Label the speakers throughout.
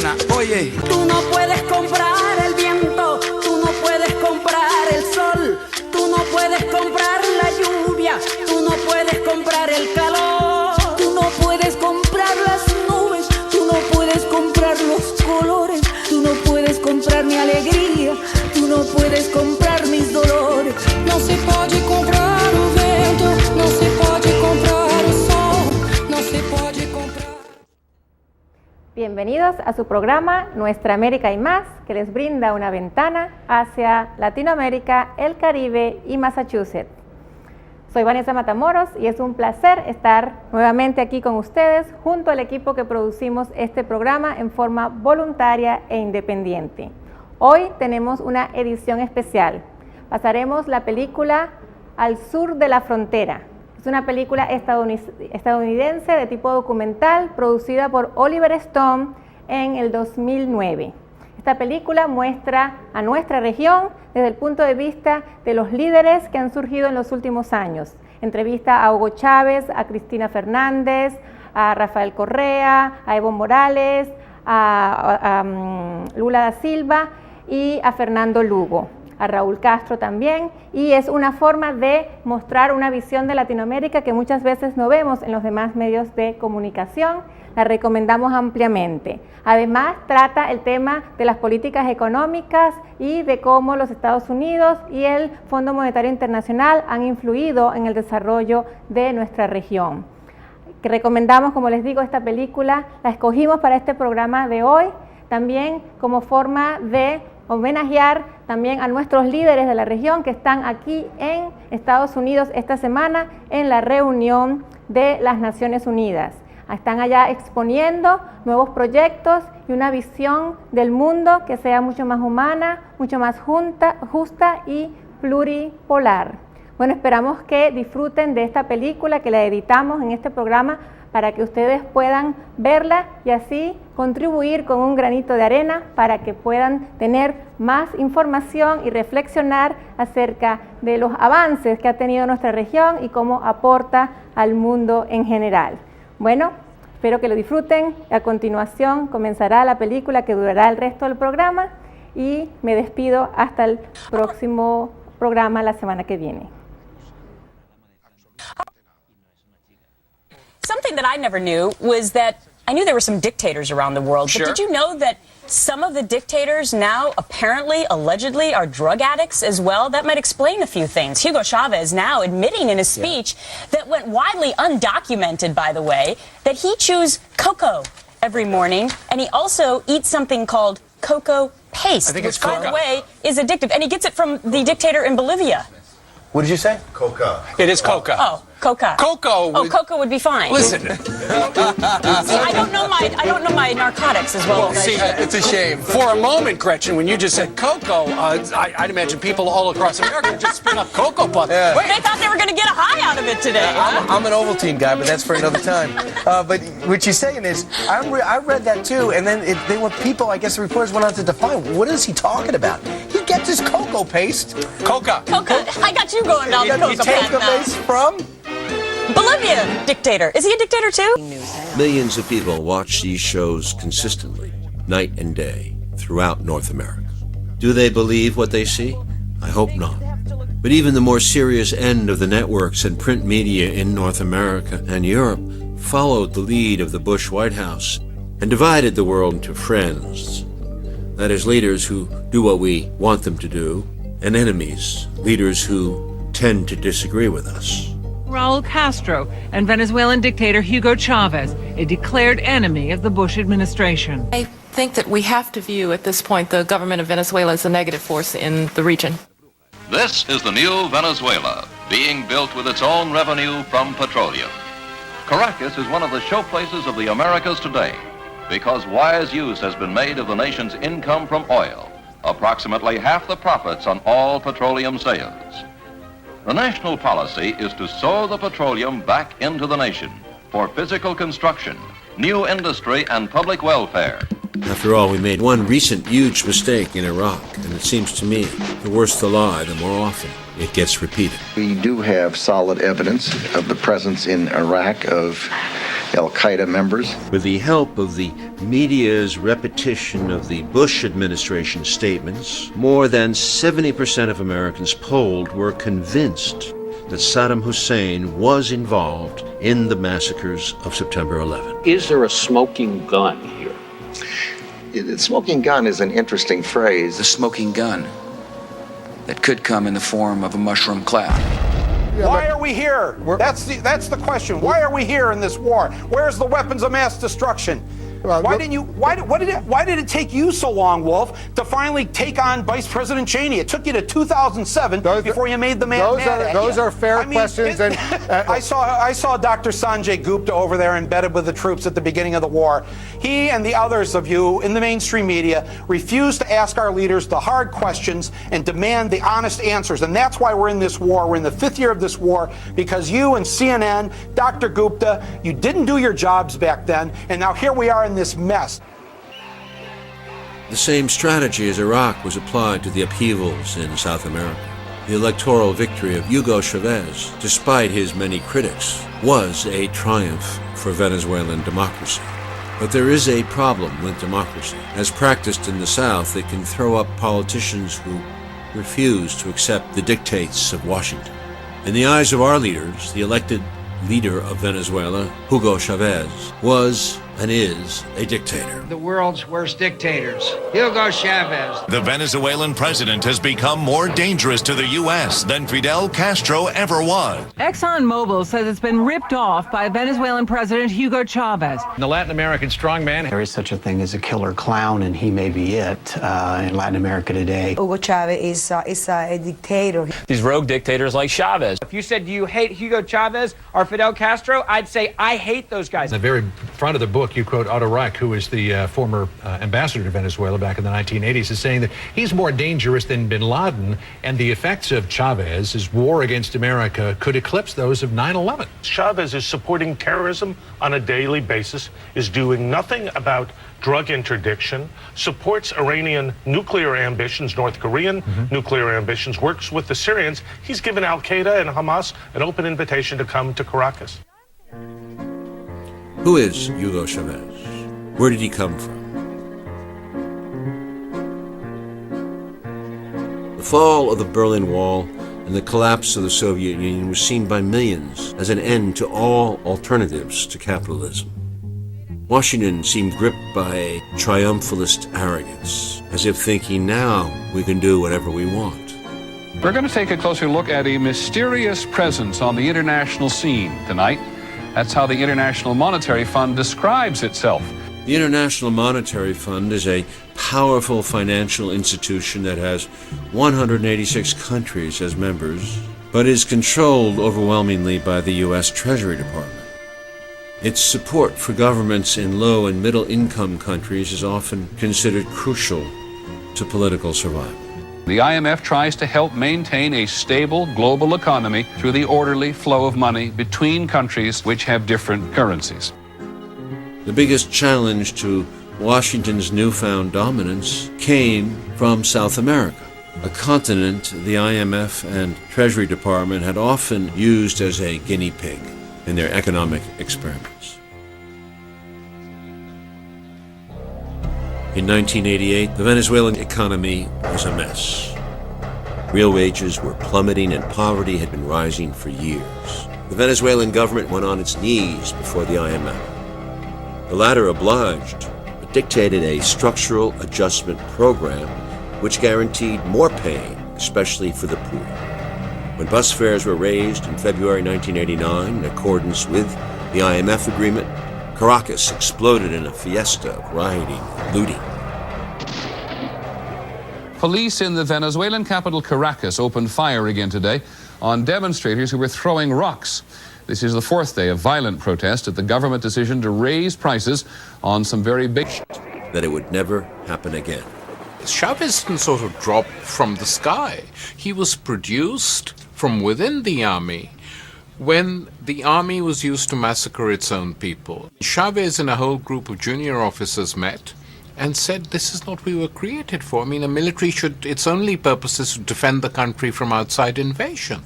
Speaker 1: Latina. Oye,
Speaker 2: tú no puedes comprar el viento, tú no puedes comprar el sol, tú no puedes comprar la lluvia, tú no puedes comprar el calor, tú no puedes comprar las nubes, tú no puedes comprar los colores, tú no puedes comprar mi alegría, tú no puedes comprar mis dolores. Não se pode comprar o vento, não se pode comprar o sol, não se pode comprar.
Speaker 3: Bienvenidos a su programa Nuestramerica y Mass, que les brinda una ventana hacia Latinoamérica, el Caribe y Massachusetts. Soy Vanessa Matamoros y es un placer estar nuevamente aquí con ustedes junto al equipo que producimos este programa en forma voluntaria e independiente. Hoy tenemos una edición especial. Pasaremos la película Al sur de la frontera. Es una película estadounidense de tipo documental producida por Oliver Stone en el 2009. Esta película muestra a nuestra región desde el punto de vista de los líderes que han surgido en los últimos años. Entrevista a Hugo Chávez, a Cristina Fernández, a Rafael Correa, a Evo Morales, a Lula da Silva y a Fernando Lugo, a Raúl Castro también, y es una forma de mostrar una visión de Latinoamérica que muchas veces no vemos en los demás medios de comunicación. La recomendamos ampliamente. Además, trata el tema de las políticas económicas y de cómo los Estados Unidos y el Fondo Monetario Internacional han influido en el desarrollo de nuestra región. Que recomendamos, como les digo, esta película, la escogimos para este programa de hoy, también como forma de homenajear también a nuestros líderes de la región que están aquí en Estados Unidos esta semana en la reunión de las Naciones Unidas. Están allá exponiendo nuevos proyectos y una visión del mundo que sea mucho más humana, mucho más justa y pluripolar. Bueno, esperamos que disfruten de esta película que la editamos en este programa para que ustedes puedan verla y así contribuir con un granito de arena para que puedan tener más información y reflexionar acerca de los avances que ha tenido nuestra región y cómo aporta al mundo en general. Bueno, espero que lo disfruten. A continuación comenzará la película que durará el resto del programa y me despido hasta el próximo programa la semana que viene.
Speaker 4: Something that I never knew was that I knew there were some dictators around the world,
Speaker 5: Sure.
Speaker 4: but did you know that some of the dictators now apparently, allegedly, are drug addicts as well? That might explain a few things. Hugo Chavez now admitting in a speech that went widely undocumented, by the way, that he chews cocoa every morning, and he also eats something called cocoa paste,
Speaker 5: I think it's
Speaker 4: which, by
Speaker 5: coca.
Speaker 4: the way, is addictive. And he gets it from the dictator in Bolivia.
Speaker 6: What did you say?
Speaker 7: Coca.
Speaker 5: It is coca.
Speaker 4: Oh, coca.
Speaker 5: Cocoa.
Speaker 4: Oh, coca would be fine.
Speaker 5: Listen.
Speaker 4: See, I don't know my narcotics as well
Speaker 5: Well,
Speaker 4: as I
Speaker 5: see,
Speaker 4: should.
Speaker 5: it's a shame. For a moment, Gretchen, when you just said cocoa, I'd imagine people all across America just spin up Cocoa Puffs.
Speaker 6: Yeah.
Speaker 5: Wait,
Speaker 4: They thought they were going to get a high out of it today.
Speaker 6: I'm an Ovaltine guy, but that's for another time. But what you're saying is, I read that too, and then they were people, I guess the reporters went on to define, what is he talking about? He gets his cocoa paste.
Speaker 5: coca.
Speaker 4: Coca. I got you going down the
Speaker 6: You
Speaker 4: coca
Speaker 6: take
Speaker 4: path
Speaker 6: the
Speaker 4: now.
Speaker 6: paste from?
Speaker 4: Bolivia dictator. Is he a dictator too?
Speaker 8: Millions of people watch these shows consistently, night and day, throughout North America. Do they believe what they see? I hope not. But even the more serious end of the networks and print media in North America and Europe followed the lead of the Bush White House and divided the world into friends. That is, leaders who do what we want them to do, and enemies, leaders who tend to disagree with us.
Speaker 9: Raúl Castro and Venezuelan dictator Hugo Chavez, a declared enemy of the Bush administration.
Speaker 10: I think that we have to view at this point the government of Venezuela as a negative force in the region.
Speaker 11: This is the new Venezuela, being built with its own revenue from petroleum. Caracas is one of the showplaces of the Americas today because wise use has been made of the nation's income from oil, approximately half the profits on all petroleum sales. The national policy is to sow the petroleum back into the nation for physical construction, new industry, and public welfare.
Speaker 8: After all, we made one recent huge mistake in Iraq, and it seems to me the worse the lie, the more often it gets repeated.
Speaker 7: We do have solid evidence of the presence in Iraq of
Speaker 1: Al-Qaeda members.
Speaker 8: With the help of the media's repetition of the Bush administration statements, more than 70% of Americans polled were convinced that Saddam Hussein was involved in the massacres of September 11.
Speaker 7: Is there a smoking gun here?
Speaker 1: Smoking gun is an interesting phrase.
Speaker 12: The smoking gun that could come in the form of a mushroom cloud.
Speaker 13: Why are we here? That's the question. Why are we here in this war? Where's the weapons of mass destruction? Why did it take you so long, Wolf, to finally take on Vice President Cheney? It took you to 2007 before you made the man mad at
Speaker 14: Those
Speaker 13: you.
Speaker 14: are fair questions. And
Speaker 13: I saw Dr. Sanjay Gupta over there embedded with the troops at the beginning of the war. He and the others of you in the mainstream media refuse to ask our leaders the hard questions and demand the honest answers. And that's why we're in this war. We're in the 5th year of this war because you and CNN, Dr. Gupta, you didn't do your jobs back then. And now here we are in this mess.
Speaker 8: The same strategy as Iraq was applied to the upheavals in South America. The electoral victory of Hugo Chavez, despite his many critics, was a triumph for Venezuelan democracy. But there is a problem with democracy. As practiced in the South, it can throw up politicians who refuse to accept the dictates of Washington. In the eyes of our leaders, the elected leader of Venezuela, Hugo Chavez, was and is a dictator.
Speaker 15: The world's worst dictators, Hugo Chavez.
Speaker 16: The Venezuelan president has become more dangerous to the U.S. than Fidel Castro ever was.
Speaker 9: ExxonMobil says it's been ripped off by Venezuelan President Hugo Chavez.
Speaker 17: The Latin American strongman.
Speaker 18: There is such a thing as a killer clown, and he may be it in Latin America today.
Speaker 19: Hugo Chavez is a dictator.
Speaker 17: These rogue dictators like Chavez.
Speaker 15: If you said, do you hate Hugo Chavez or Fidel Castro? I'd say, I hate those guys.
Speaker 20: In the very front of the book, you quote Otto Reich, who was the former ambassador to Venezuela back in the 1980s, is saying that he's more dangerous than bin Laden, and the effects of Chavez's war against America could eclipse those of 9/11.
Speaker 21: Chavez is supporting terrorism on a daily basis, is doing nothing about drug interdiction, supports Iranian nuclear ambitions, North Korean nuclear ambitions, works with the Syrians. He's given Al-Qaeda and Hamas an open invitation to come to Caracas.
Speaker 8: Who is Hugo Chavez? Where did he come from? The fall of the Berlin Wall and the collapse of the Soviet Union was seen by millions as an end to all alternatives to capitalism. Washington seemed gripped by a triumphalist arrogance, as if thinking now we can do whatever we want.
Speaker 22: We're going to take a closer look at a mysterious presence on the international scene tonight. That's how the International Monetary Fund describes itself.
Speaker 8: The International Monetary Fund is a powerful financial institution that has 186 countries as members, but is controlled overwhelmingly by the U.S. Treasury Department. Its support for governments in low and middle income countries is often considered crucial to political survival.
Speaker 22: The IMF tries to help maintain a stable global economy through the orderly flow of money between countries which have different currencies.
Speaker 8: The biggest challenge to Washington's newfound dominance came from South America, a continent the IMF and Treasury Department had often used as a guinea pig in their economic experiments. In 1988, the Venezuelan economy was a mess. Real wages were plummeting and poverty had been rising for years. The Venezuelan government went on its knees before the IMF. The latter obliged, but dictated a structural adjustment program which guaranteed more pay, especially for the poor. When bus fares were raised in February 1989 in accordance with the IMF agreement, Caracas exploded in a fiesta of rioting and looting.
Speaker 22: Police in the Venezuelan capital Caracas opened fire again today on demonstrators who were throwing rocks. This is the fourth day of violent protest at the government decision to raise prices on some very big...
Speaker 8: That it would never happen again.
Speaker 23: Chavez didn't sort of drop from the sky. He was produced from within the army when the army was used to massacre its own people. Chavez and a whole group of junior officers met and said, this is not what we were created for. I mean, a military should, its only purpose is to defend the country from outside invasion.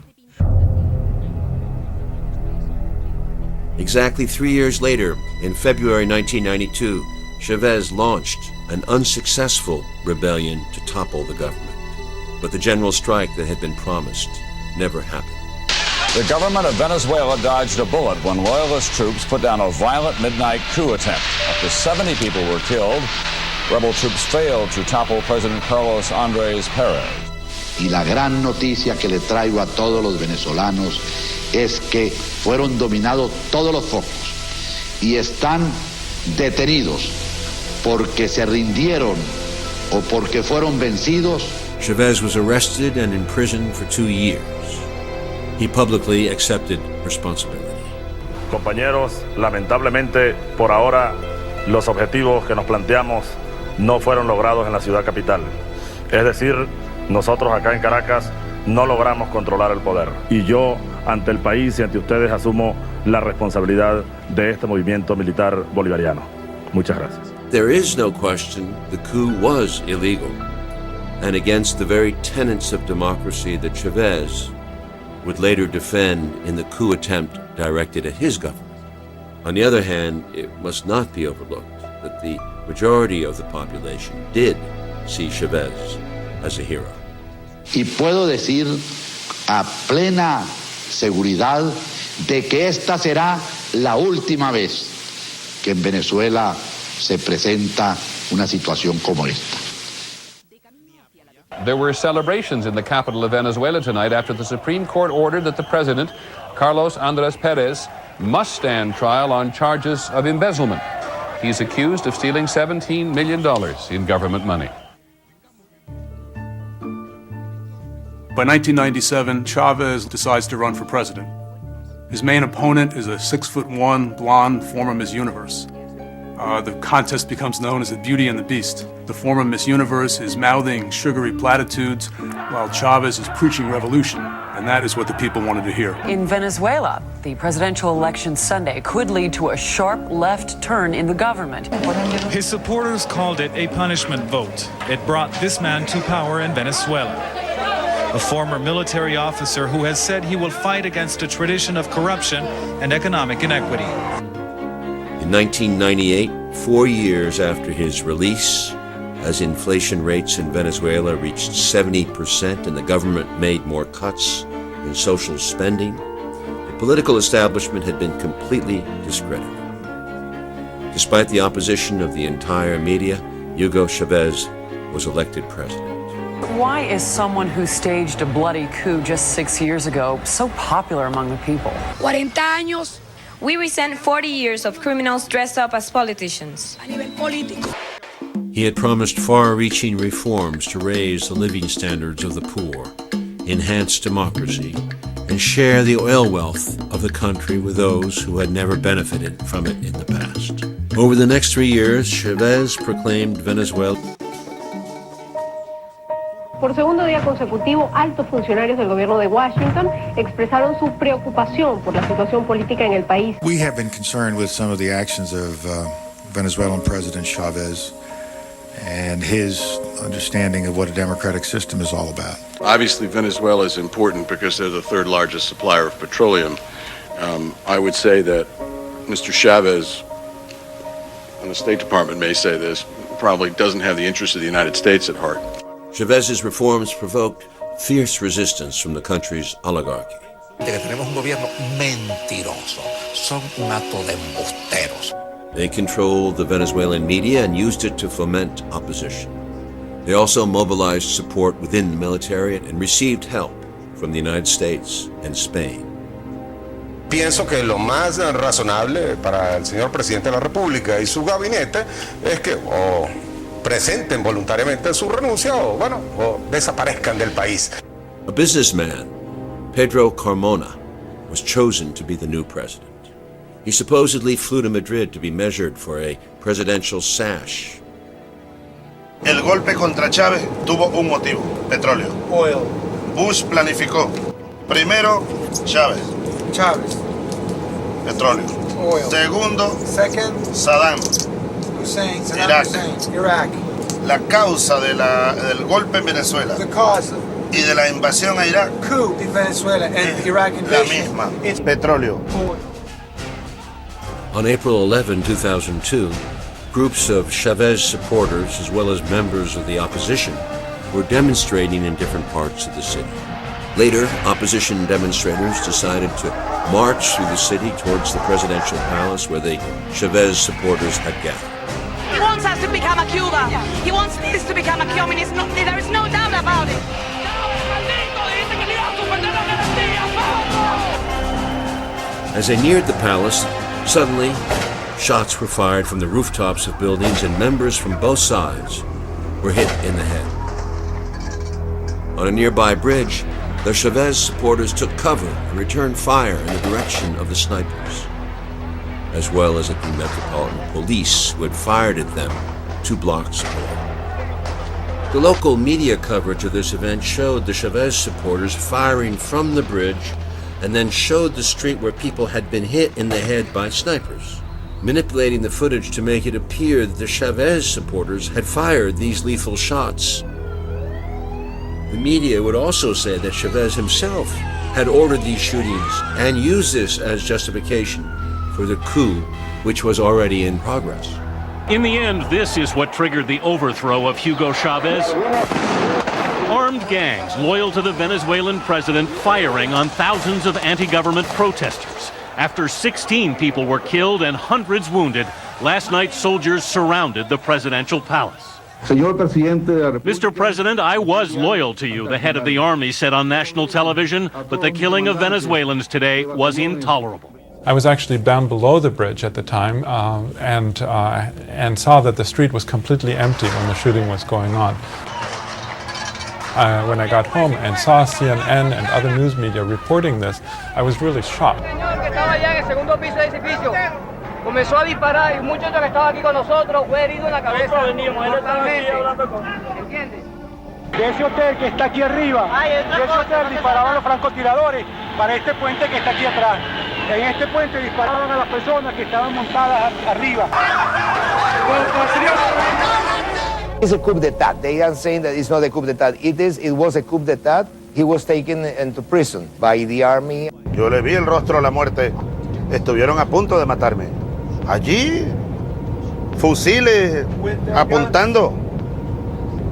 Speaker 8: Exactly 3 years later, in February 1992, Chavez launched an unsuccessful rebellion to topple the government. But the general strike that had been promised never happened.
Speaker 2: The government of Venezuela dodged a bullet when loyalist troops put down a violent midnight coup attempt. Up to 70 people were killed. Rebel troops failed to topple President Carlos Andrés Pérez.
Speaker 3: Y la gran noticia que le traigo a todos los venezolanos es que fueron dominados todos los focos y están detenidos porque se rindieron o porque fueron vencidos.
Speaker 8: Chavez was arrested and imprisoned for 2 years. He publicly accepted responsibility.
Speaker 14: Compañeros, lamentablemente, por ahora, los objetivos que nos planteamos no fueron logrados en la ciudad capital. Es decir, nosotros acá en Caracas no logramos controlar el poder. Y yo, ante el país y ante ustedes, asumo la responsabilidad de este movimiento militar bolivariano. Muchas gracias.
Speaker 8: There is no question the coup was illegal and against the very tenets of democracy that Chavez would later defend in the coup attempt directed at his government. On the other hand, it must not be overlooked that the majority of the population did see Chavez as a hero.
Speaker 3: Y puedo decir a plena seguridad de que esta será la última vez que en Venezuela se presenta una situación como esta.
Speaker 22: There were celebrations in the capital of Venezuela tonight after the Supreme Court ordered that the president, Carlos Andrés Pérez, must stand trial on charges of embezzlement. He's accused of stealing $17 million in government money.
Speaker 24: By 1997, Chavez decides to run for president. His main opponent is a 6'1" blonde former Miss Universe. The contest becomes known as the Beauty and the Beast. The former Miss Universe is mouthing sugary platitudes while Chavez is preaching revolution, and that is what the people wanted to hear.
Speaker 25: In Venezuela, the presidential election Sunday could lead to a sharp left turn in the government.
Speaker 26: His supporters called it a punishment vote. It brought this man to power in Venezuela. A former military officer who has said he will fight against a tradition of corruption and economic inequity.
Speaker 8: In 1998, 4 years after his release, as inflation rates in Venezuela reached 70% and the government made more cuts in social spending, the political establishment had been completely discredited. Despite the opposition of the entire media, Hugo Chavez was elected president.
Speaker 25: Why is someone who staged a bloody coup just 6 years ago so popular among the people?
Speaker 27: 40 años. We resent 40 years of criminals dressed up as politicians. A nivel político.
Speaker 8: He had promised far-reaching reforms to raise the living standards of the poor, enhance democracy, and share the oil wealth of the country with those who had never benefited from it in the past. Over the next 3 years, Chavez proclaimed Venezuela.
Speaker 28: Por segundo día consecutivo, altos funcionarios del gobierno de Washington expresaron su preocupación por la situación política en el país.
Speaker 29: We have been concerned with some of the actions of Venezuelan President Chavez and his understanding of what a democratic system is all about.
Speaker 30: Obviously, Venezuela is important because they're the third largest supplier of petroleum. I would say that Mr. Chavez, and the State Department may say this, probably doesn't have the interests of the United States at heart.
Speaker 8: Chavez's reforms provoked fierce resistance from the country's oligarchy.
Speaker 31: Tenemos un gobierno mentiroso. Son un acto de embusteros.
Speaker 8: They controlled the Venezuelan media and used it to foment opposition. They also mobilized support within the military and received help from the United States and Spain.
Speaker 32: Pienso que lo más razonable para el señor presidente de la República y su gabinete es que presenten voluntariamente su renuncia o desaparezcan del país.
Speaker 8: A businessman, Pedro Carmona, was chosen to be the new president. He supposedly flew to Madrid to be measured for a presidential sash.
Speaker 33: El golpe contra Chávez tuvo un motivo, petróleo. Oil. Bush planificó. Primero, Chávez. Petróleo.
Speaker 34: Oil.
Speaker 33: Segundo,
Speaker 34: Second,
Speaker 33: Saddam
Speaker 34: Saddam Hussein, Iraq.
Speaker 33: La causa del golpe en Venezuela
Speaker 34: The cause
Speaker 33: y de la invasión a Irak,
Speaker 34: coup in Venezuela and the Iraq
Speaker 33: la
Speaker 34: invasion.
Speaker 33: misma.
Speaker 34: It's
Speaker 33: petróleo.
Speaker 34: Oil.
Speaker 8: On April 11, 2002, groups of Chavez supporters, as well as members of the opposition, were demonstrating in different parts of the city. Later, opposition demonstrators decided to march through the city towards the presidential palace where the Chavez supporters had gathered.
Speaker 1: He wants us to become a Cuba. He wants this to become a communist. There is no doubt about it.
Speaker 8: As they neared the palace, suddenly, shots were fired from the rooftops of buildings and members from both sides were hit in the head. On a nearby bridge, the Chavez supporters took cover and returned fire in the direction of the snipers, as well as at the Metropolitan Police, who had fired at them 2 blocks away. The local media coverage of this event showed the Chavez supporters firing from the bridge and then showed the street where people had been hit in the head by snipers, manipulating the footage to make it appear that the Chavez supporters had fired these lethal shots. The media would also say that Chavez himself had ordered these shootings and used this as justification for the coup, which was already in progress.
Speaker 4: In the end, this is what triggered the overthrow of Hugo Chavez. Armed gangs loyal to the Venezuelan president firing on thousands of anti-government protesters. After 16 people were killed and hundreds wounded, last night soldiers surrounded the presidential palace. Mr. President, I was loyal to you, the head of the army said on national television, but the killing of Venezuelans today was intolerable.
Speaker 5: I was actually down below the bridge at the time and saw that the street was completely empty when the shooting was going on. When I got home and saw CNN and other news media reporting this, I was really shocked.
Speaker 6: Comenzó a disparar y un muchacho que estaba aquí con nosotros fue herido en la cabeza. ¿Entiendes? De ese hotel que está aquí arriba, de ese hotel disparaban los francotiradores para este puente que está aquí atrás. En este puente dispararon a las personas que estaban montadas arriba.
Speaker 7: It's a coup d'etat. They are saying that it's not a coup d'etat. It was a coup d'etat. He was taken into prison by the army.
Speaker 33: Yo le vi el rostro a la muerte. Estuvieron a punto de matarme. Allí, fusiles apuntando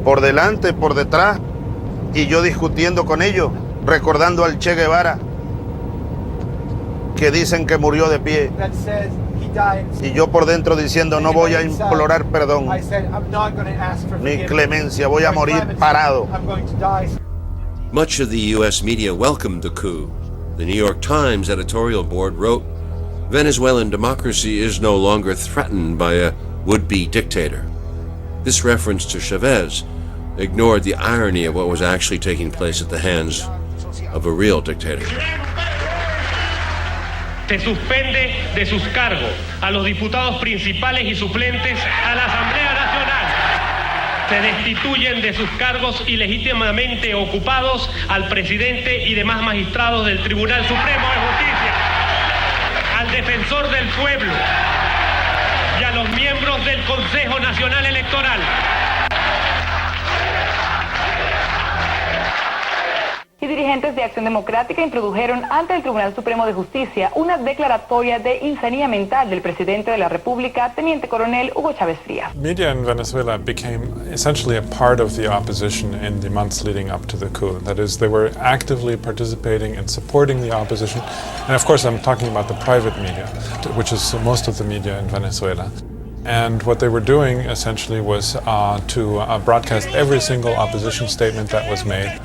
Speaker 33: por delante, por detrás, y yo discutiendo con ellos, recordando al Che Guevara, que dicen que murió de pie. Y yo por dentro diciendo, no voy a implorar perdón, ni clemencia, voy a morir parado.
Speaker 8: Much of the U.S. media welcomed the coup. The New York Times editorial board wrote, Venezuelan democracy is no longer threatened by a would-be dictator. This reference to Chavez ignored the irony of what was actually taking place at the hands of a real dictator.
Speaker 9: Se suspende de sus cargos a los diputados principales y suplentes a la Asamblea Nacional. Se destituyen de sus cargos ilegítimamente ocupados al presidente y demás magistrados del Tribunal Supremo de Justicia, al defensor del pueblo y a los miembros del Consejo Nacional Electoral.
Speaker 10: Y dirigentes de Acción Democrática introdujeron ante el Tribunal Supremo de Justicia una declaratoria de insanía mental del presidente de la República, Teniente Coronel Hugo Chávez Frías.
Speaker 5: Media in Venezuela became essentially a part of the opposition in the months leading up to the coup. That is, they were actively participating and supporting the opposition. And of course, I'm talking about the private media, which is most of the media in Venezuela. And what they were doing essentially was to broadcast every single opposition statement that was made.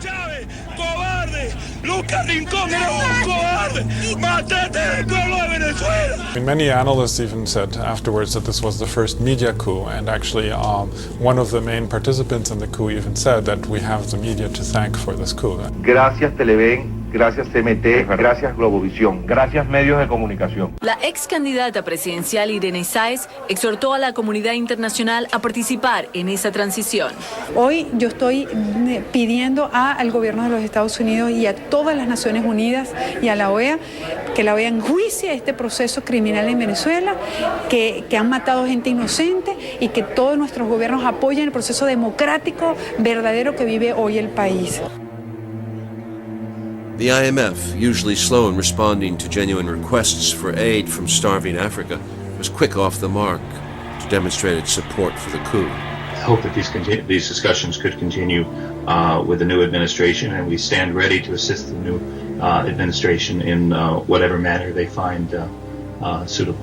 Speaker 5: Many analysts even said afterwards that this was the first media coup, and actually one of the main participants in the coup even said that we have the media to thank for this coup.
Speaker 11: Gracias Televen, gracias CMT, gracias Globovisión, gracias medios de comunicación.
Speaker 12: La ex candidata presidencial Irene Sáez exhortó a la comunidad internacional a participar en esa transición.
Speaker 13: Hoy yo estoy pidiendo al gobierno de los Estados Unidos y a todas las Naciones Unidas y a la OEA que la OEA enjuicie este proceso criminal en Venezuela, que han matado gente inocente y que todos nuestros gobiernos apoyen el proceso democrático verdadero que vive hoy el país.
Speaker 8: The IMF, usually slow in responding to genuine requests for aid from starving Africa, was quick off the mark to demonstrate its support for the coup.
Speaker 2: I hope that these discussions could continue with the new administration, and we stand ready to assist the new administration in whatever manner they find suitable.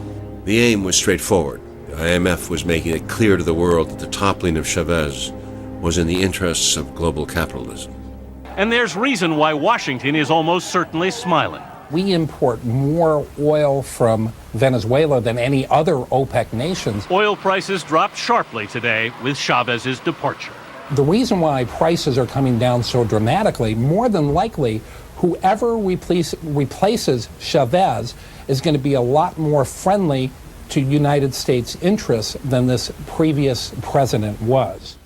Speaker 8: The aim was straightforward. The IMF was making it clear to the world that the toppling of Chavez was in the interests of global capitalism.
Speaker 4: And there's reason why Washington is almost certainly smiling.
Speaker 3: We import more oil from Venezuela than any other OPEC nations.
Speaker 4: Oil prices dropped sharply today with Chavez's departure.
Speaker 3: The reason why prices are coming down so dramatically, more than likely, whoever replaces Chavez is going to be a lot more friendly to United States interests than this previous president was.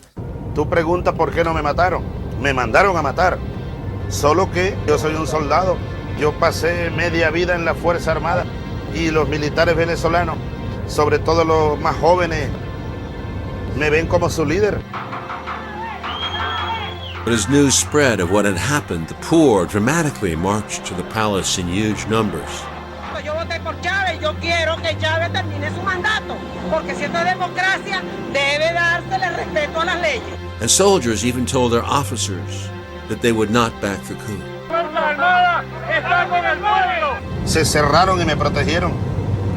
Speaker 33: Tú preguntas por qué no me mataron. Me mandaron a matar. Solo que yo soy un soldado. Yo pasé media vida en la Fuerza Armada y los militares venezolanos, sobre todo los más jóvenes, me ven como su líder.
Speaker 8: But as news spread of what had happened, the poor dramatically marched to the palace in huge numbers.
Speaker 1: Yo voté por Chávez, yo quiero que Chávez termine su mandato, porque si esto es democracia, debe dársele respeto a las leyes.
Speaker 8: And soldiers even told their officers that they would not back the coup.
Speaker 33: Se cerraron y me protegieron.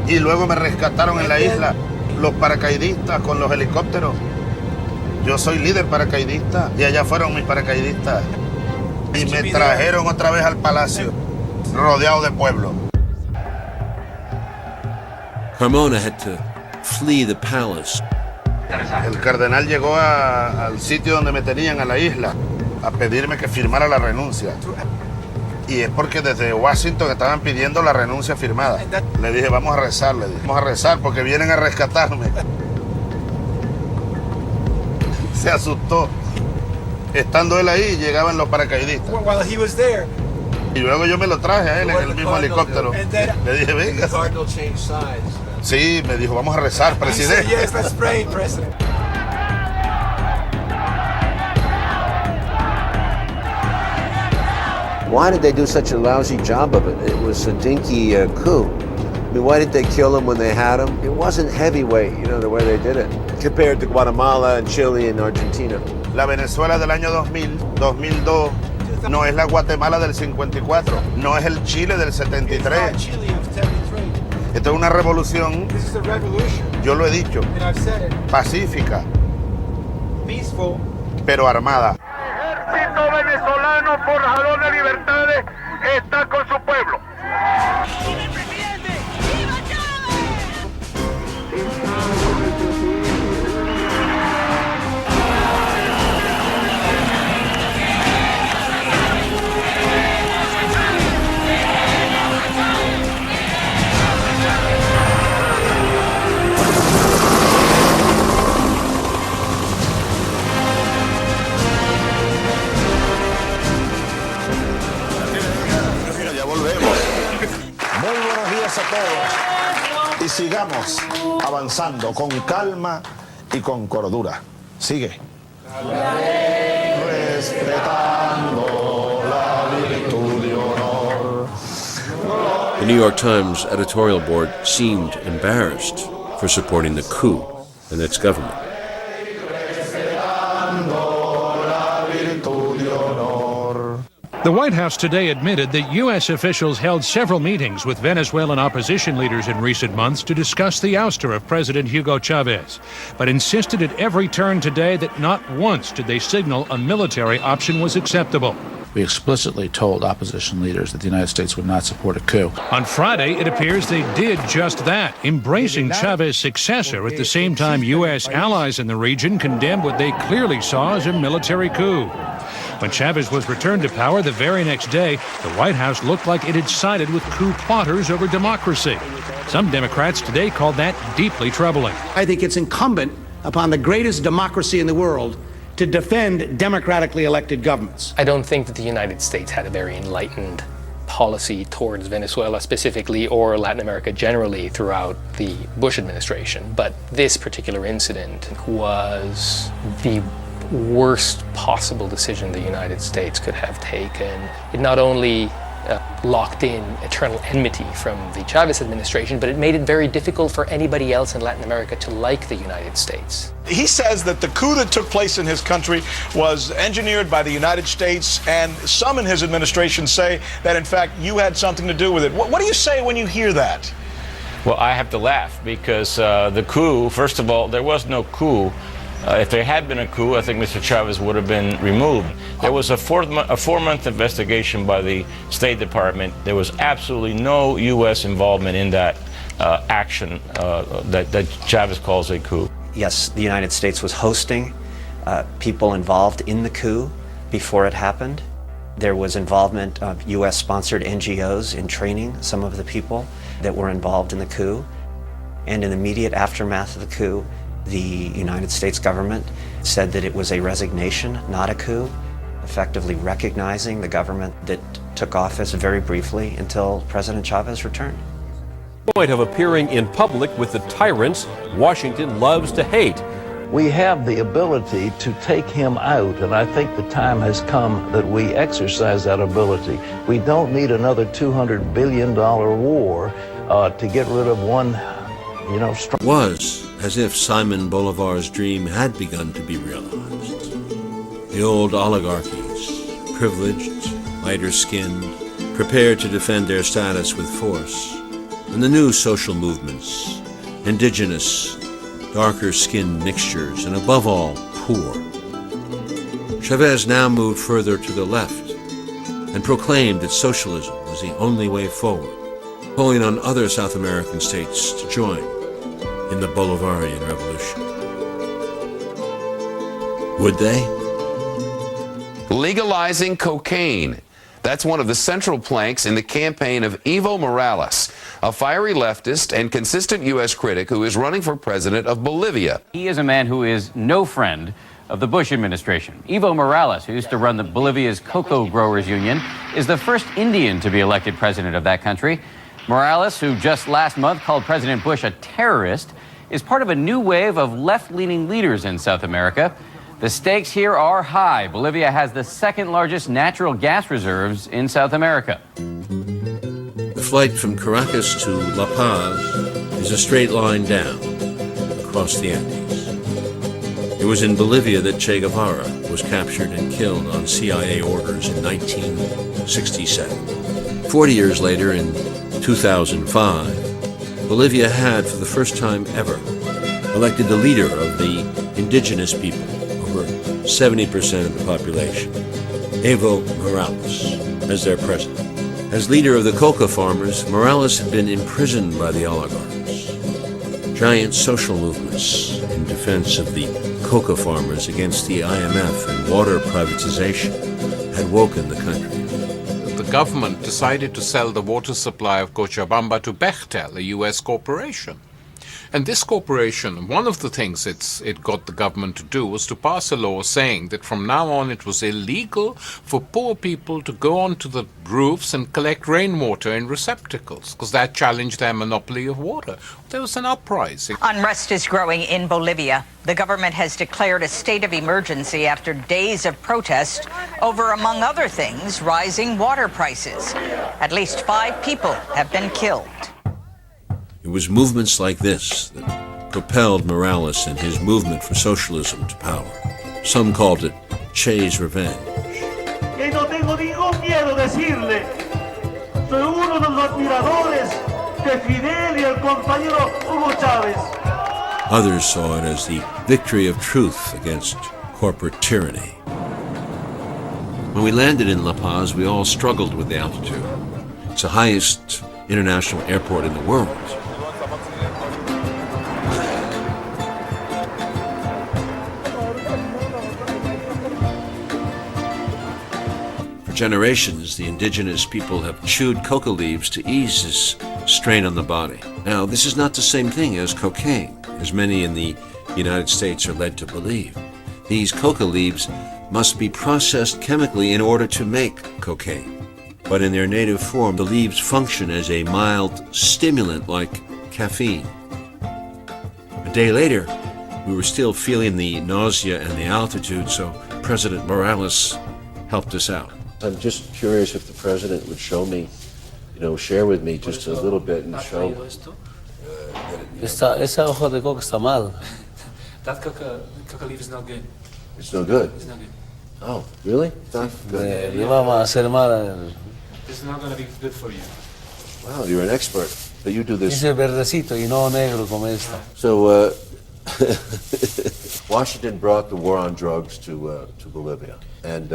Speaker 33: Y luego me rescataron en la isla los paracaidistas con los helicópteros. Yo soy líder paracaidista y allá fueron mis paracaidistas. Y me trajeron otra vez al palacio, rodeado de pueblo.
Speaker 8: Carmona had to flee the palace.
Speaker 33: El cardenal llegó al sitio donde me tenían, a la isla, a pedirme que firmara la renuncia. Y es porque desde Washington estaban pidiendo la renuncia firmada. Le dije, vamos a rezar, vamos a rezar porque vienen a rescatarme. Se asustó. Estando él ahí, llegaban los paracaidistas. Y luego yo me lo traje a él en el mismo helicóptero. Le dije, venga. Sí, me dijo, vamos a rezar, presidente.
Speaker 8: Why did they do such a lousy job of it? It was a dinky coup. I mean, why did they kill him when they had him? It wasn't heavyweight, you know, the way they did it, compared to Guatemala and Chile and Argentina.
Speaker 33: La Venezuela del año 2000, 2002, no es la Guatemala del 54, no es el Chile del 73. Esto es una revolución, yo lo he dicho, pacífica, pero armada.
Speaker 6: El ejército venezolano, forjador de libertades, está con su pueblo.
Speaker 33: A todos y sigamos avanzando con calma y con cordura. Sigue. Respetando la virtud y honor.
Speaker 8: The New York Times editorial board seemed embarrassed for supporting the coup and its government.
Speaker 14: The White House today admitted that U.S. officials held several meetings with Venezuelan opposition leaders in recent months to discuss the ouster of President Hugo Chavez, but insisted at every turn today that not once did they signal a military option was acceptable.
Speaker 15: We explicitly told opposition leaders that the United States would not support a coup.
Speaker 14: On Friday, it appears they did just that, embracing Chavez's successor at the same time U.S. allies in the region condemned what they clearly saw as a military coup. When Chavez was returned to power the very next day, the White House looked like it had sided with coup plotters over democracy. Some Democrats today called that deeply troubling.
Speaker 16: I think it's incumbent upon the greatest democracy in the world to defend democratically elected governments.
Speaker 17: I don't think that the United States had a very enlightened policy towards Venezuela specifically or Latin America generally throughout the Bush administration, but this particular incident was the worst possible decision the United States could have taken. It not only locked in eternal enmity from the Chavez administration, but it made it very difficult for anybody else in Latin America to like the United States.
Speaker 18: He says that the coup that took place in his country was engineered by the United States, and some in his administration say that, in fact, you had something to do with it. What do you say when you hear that?
Speaker 19: Well, I have to laugh because the coup, first of all, there was no coup. If there had been a coup, I think Mr. Chavez would have been removed. There was a four-month investigation by the State Department. There was absolutely no U.S. involvement in that action that Chavez calls a coup.
Speaker 20: Yes, the United States was hosting people involved in the coup before it happened. There was involvement of U.S.-sponsored NGOs in training some of the people that were involved in the coup. And in the immediate aftermath of the coup, the United States government said that it was a resignation, not a coup, effectively recognizing the government that took office very briefly until President Chavez returned.
Speaker 21: Point of appearing in public with the tyrants Washington loves to hate.
Speaker 22: We have the ability to take him out, and I think the time has come that we exercise that ability. We don't need another $200 billion war to get rid of one, strong.
Speaker 8: Was as if Simon Bolivar's dream had begun to be realized. The old oligarchies, privileged, lighter-skinned, prepared to defend their status with force, and the new social movements, indigenous, darker-skinned mixtures, and above all, poor. Chavez now moved further to the left and proclaimed that socialism was the only way forward, calling on other South American states to join in the Bolivarian Revolution. Would they?
Speaker 23: Legalizing cocaine. That's one of the central planks in the campaign of Evo Morales, a fiery leftist and consistent U.S. critic who is running for president of Bolivia.
Speaker 24: He is a man who is no friend of the Bush administration. Evo Morales, who used to run Bolivia's Cocoa Growers Union, is the first Indian to be elected president of that country. Morales, who just last month called President Bush a terrorist, is part of a new wave of left-leaning leaders in South America. The stakes here are high. Bolivia has the second largest natural gas reserves in South America.
Speaker 8: The flight from Caracas to La Paz is a straight line down across the Andes. It was in Bolivia that Che Guevara was captured and killed on CIA orders in 1967. 40 years later, in 2005, Bolivia had, for the first time ever, elected the leader of the indigenous people, over 70% of the population, Evo Morales, as their president. As leader of the coca farmers, Morales had been imprisoned by the oligarchs. Giant social movements in defense of the coca farmers against the IMF and water privatization had woken the country.
Speaker 25: The government decided to sell the water supply of Cochabamba to Bechtel, a U.S. corporation. And this corporation, one of the things it got the government to do was to pass a law saying that from now on it was illegal for poor people to go onto the roofs and collect rainwater in receptacles, because that challenged their monopoly of water. There was an uprising.
Speaker 26: Unrest is growing in Bolivia. The government has declared a state of emergency after days of protest over, among other things, rising water prices. At least 5 people have been killed.
Speaker 8: It was movements like this that propelled Morales and his movement for socialism to power. Some called it Che's revenge.
Speaker 6: Que no tengo ningún miedo decirle, soy uno de los admiradores de Fidel y el compañero Hugo Chávez.
Speaker 8: Others saw it as the victory of truth against corporate tyranny. When we landed in La Paz, we all struggled with the altitude. It's the highest international airport in the world. For generations, the indigenous people have chewed coca leaves to ease this strain on the body. Now, this is not the same thing as cocaine, as many in the United States are led to believe. These coca leaves must be processed chemically in order to make cocaine. But in their native form, the leaves function as a mild stimulant like caffeine. A day later, we were still feeling the nausea and the altitude, so President Morales helped us out. I'm just curious if the president would show me, share with me just a little bit and show.
Speaker 5: Esa hoja de coca está mal.
Speaker 7: That coca leaf is not good.
Speaker 8: It's no good.
Speaker 7: It's not good.
Speaker 8: Oh, really? It's not good.
Speaker 5: Le vamos a hacer mal.
Speaker 7: It's not going to be good for you.
Speaker 8: Wow, you're an expert. But you do this.
Speaker 5: Dice verdecito y no negro como esta.
Speaker 8: So, Washington brought the war on drugs to Bolivia, and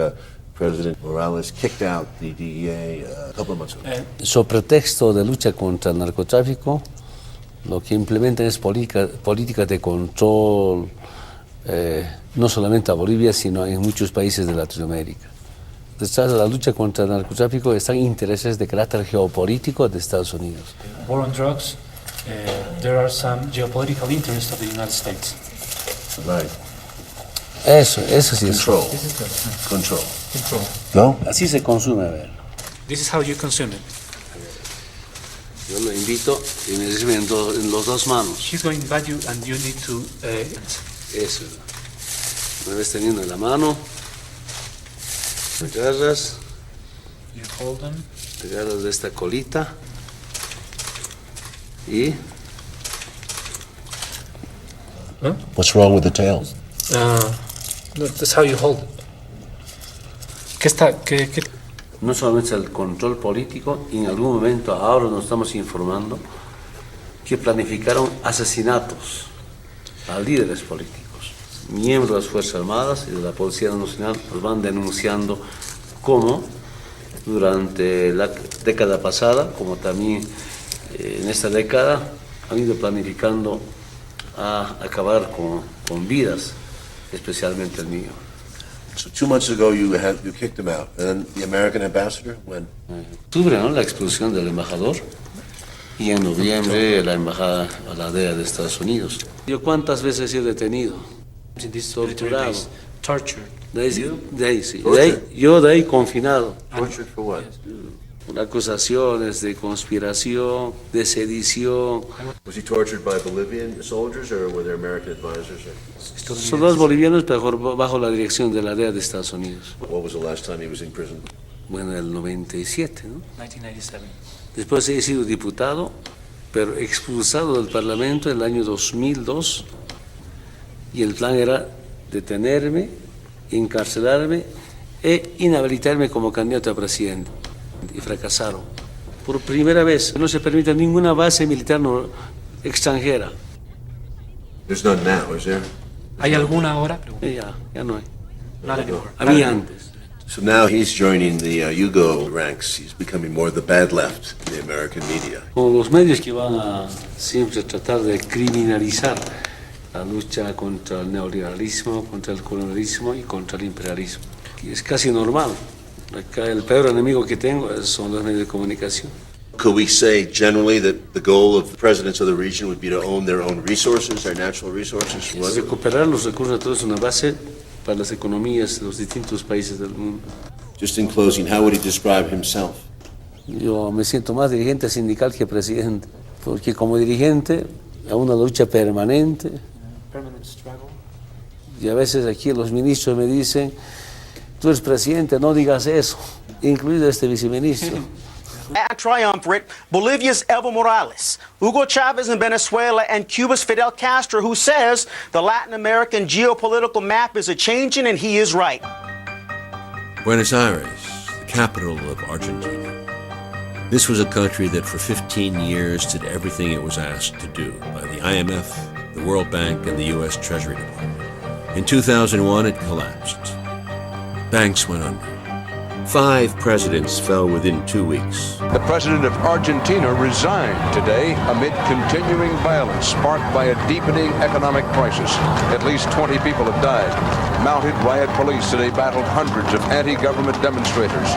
Speaker 8: President Morales kicked out the DEA a couple of months ago.
Speaker 5: So pretexto de lucha contra el narcotráfico, lo que implementan es política de control, no solamente a Bolivia, sino en muchos países de Latinoamérica. Detrás de la lucha contra el narcotráfico están intereses de carácter geopolítico de Estados Unidos.
Speaker 7: War on drugs, there are some geopolitical interests of the United States.
Speaker 8: Right.
Speaker 5: Eso sí es.
Speaker 8: Control. Control.
Speaker 7: Control.
Speaker 8: No?
Speaker 5: Así se consume, a ver.
Speaker 7: This is how you consume it.
Speaker 5: Yo lo invito y me recibe en los dos manos.
Speaker 7: He's going to invite you and you need to...
Speaker 5: Eso. Me ves teniendo en la mano. Te agarras.
Speaker 7: You hold them.
Speaker 5: Te agarras de esta colita. Y...
Speaker 7: Huh?
Speaker 8: What's wrong with the tail?
Speaker 7: No, that's how you hold it. ¿Qué?
Speaker 5: No solamente el control político, y en algún momento ahora nos estamos informando que planificaron asesinatos a líderes políticos, miembros de las Fuerzas Armadas y de la Policía Nacional. Los van denunciando como durante la década pasada, como también en esta década, han ido planificando a acabar con vidas, especialmente el mío.
Speaker 8: So 2 months ago you kicked him out, and then the American ambassador, when?
Speaker 5: Octubre, ¿no? La expulsión del embajador, y en noviembre la embajada a la DEA de Estados Unidos. ¿Yo cuántas veces he sido detenido? Torturado.
Speaker 7: Tortured.
Speaker 5: Yo de ahí confinado.
Speaker 8: Tortured for what?
Speaker 5: Por acusaciones de conspiración, de sedición.
Speaker 8: Was he tortured by Bolivian soldiers, or were there American advisors?
Speaker 5: Soldados bolivianos bajo la dirección de la DEA de Estados Unidos.
Speaker 8: What was the last time he was in prison?
Speaker 5: Bueno, en el 97, ¿no?
Speaker 7: 1997.
Speaker 5: Después he sido diputado, pero expulsado del Parlamento en el año 2002. Y el plan era detenerme, encarcelarme e inhabilitarme como candidato a presidente. Y fracasaron. Por primera vez no se permite ninguna base militar extranjera.
Speaker 8: There's none now, is there?
Speaker 7: ¿Hay alguna ahora?
Speaker 5: Ya no hay.
Speaker 7: Not anymore.
Speaker 5: Había antes.
Speaker 8: So now he's joining the Yugo ranks. He's becoming more the bad left in the American media.
Speaker 5: Con los medios que van a siempre tratar de criminalizar la lucha contra el neoliberalismo, contra el colonialismo y contra el imperialismo. Y es casi normal. Acá el peor enemigo que tengo son los medios de comunicación.
Speaker 8: Could we say generally that the goal of the presidents of the region would be to own their own resources, their natural resources?
Speaker 5: Recuperar los recursos naturales es una base para las economías de los distintos países del mundo.
Speaker 8: Just in closing, how would he describe himself?
Speaker 5: Yo me siento más dirigente sindical que presidente, porque como dirigente hay una lucha permanente.
Speaker 7: Permanent struggle.
Speaker 5: Y a veces aquí los ministros me dicen: tú eres presidente, no digas eso, incluido este viceministro.
Speaker 9: Triumvirate, Bolivia's Evo Morales, Hugo Chavez in Venezuela, and Cuba's Fidel Castro, who says the Latin American geopolitical map is a-changing, and he is right.
Speaker 8: Buenos Aires, the capital of Argentina. This was a country that for 15 years did everything it was asked to do by the IMF, the World Bank, and the U.S. Treasury Department. In 2001, it collapsed. Banks went under. 5 presidents fell within 2 weeks.
Speaker 10: The president of Argentina resigned today amid continuing violence sparked by a deepening economic crisis. At least 20 people have died. Mounted riot police today battled hundreds of anti-government demonstrators.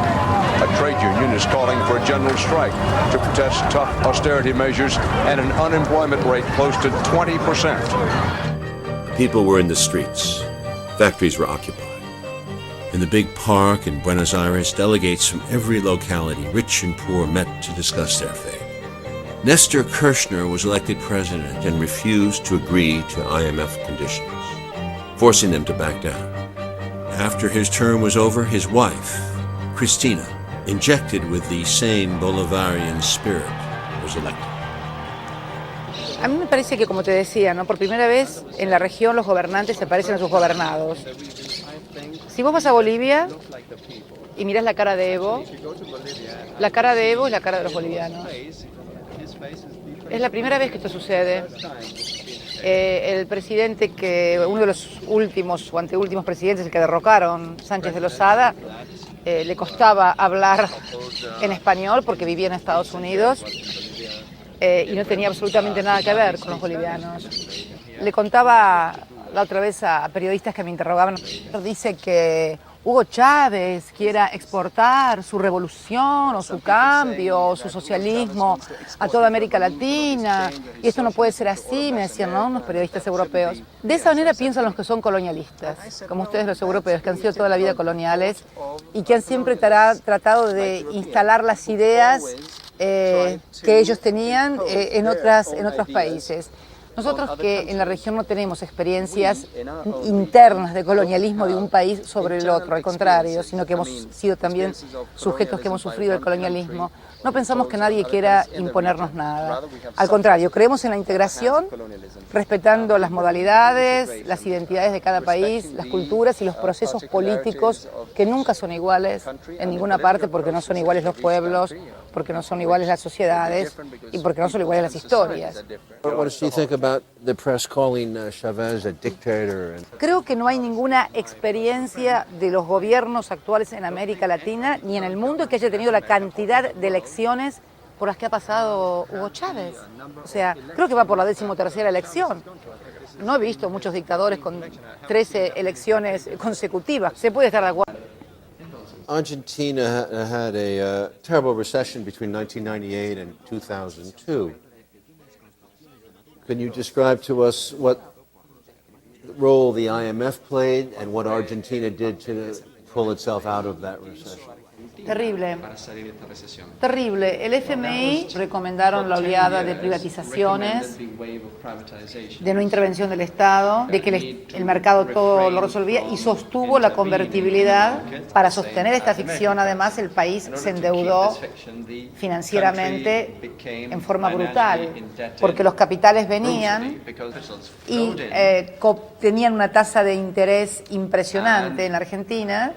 Speaker 10: A trade union is calling for a general strike to protest tough austerity measures and an unemployment rate close to 20%.
Speaker 8: People were in the streets. Factories were occupied. In the big park in Buenos Aires, delegates from every locality, rich and poor, met to discuss their fate. Nestor Kirchner was elected president and refused to agree to IMF conditions, forcing them to back down. After his term was over, his wife, Cristina, injected with the same Bolivarian spirit, was elected.
Speaker 1: A mí me parece que, como te decía, ¿no? Por primera vez en la región los gobernantes se parecen a sus gobernados. Si vos vas a Bolivia y mirás la cara de Evo es la cara de los bolivianos. Es la primera vez que esto sucede. El presidente uno de los últimos o anteúltimos presidentes que derrocaron, Sánchez de Lozada, le costaba hablar en español porque vivía en Estados Unidos y no tenía absolutamente nada que ver con los bolivianos. Le contaba la otra vez a periodistas que me interrogaban, dice que Hugo Chávez quiera exportar su revolución o su cambio o su socialismo a toda América Latina y esto no puede ser así, me decían, ¿no? Unos periodistas europeos. De esa manera piensan los que son colonialistas, como ustedes los europeos, que han sido toda la vida coloniales y que han siempre tratado de instalar las ideas que ellos tenían en otros países. Nosotros que en la región no tenemos experiencias internas de colonialismo de un país sobre el otro, al contrario, sino que hemos sido también sujetos que hemos sufrido el colonialismo, no pensamos que nadie quiera imponernos nada. Al contrario, creemos en la integración, respetando las modalidades, las identidades de cada país, las culturas y los procesos políticos que nunca son iguales en ninguna parte porque no son iguales los pueblos, porque no son iguales las sociedades y porque no son iguales las historias. Creo que no hay ninguna experiencia de los gobiernos actuales en América Latina ni en el mundo que haya tenido la cantidad de elecciones por las que ha pasado Hugo Chávez. O sea, creo que va por la 13ª elección. No he visto muchos dictadores con 13 elecciones consecutivas. Se puede estar de acuerdo.
Speaker 8: Argentina had a terrible recession between 1998 and 2002. Can you describe to us what role the IMF played and what Argentina did to pull itself out of that recession?
Speaker 1: Terrible. Terrible. El FMI recomendaron la oleada de privatizaciones, de no intervención del Estado, de que el mercado todo lo resolvía y sostuvo la convertibilidad. Para sostener esta ficción, además, el país se endeudó financieramente en forma brutal, porque los capitales venían y tenían una tasa de interés impresionante en la Argentina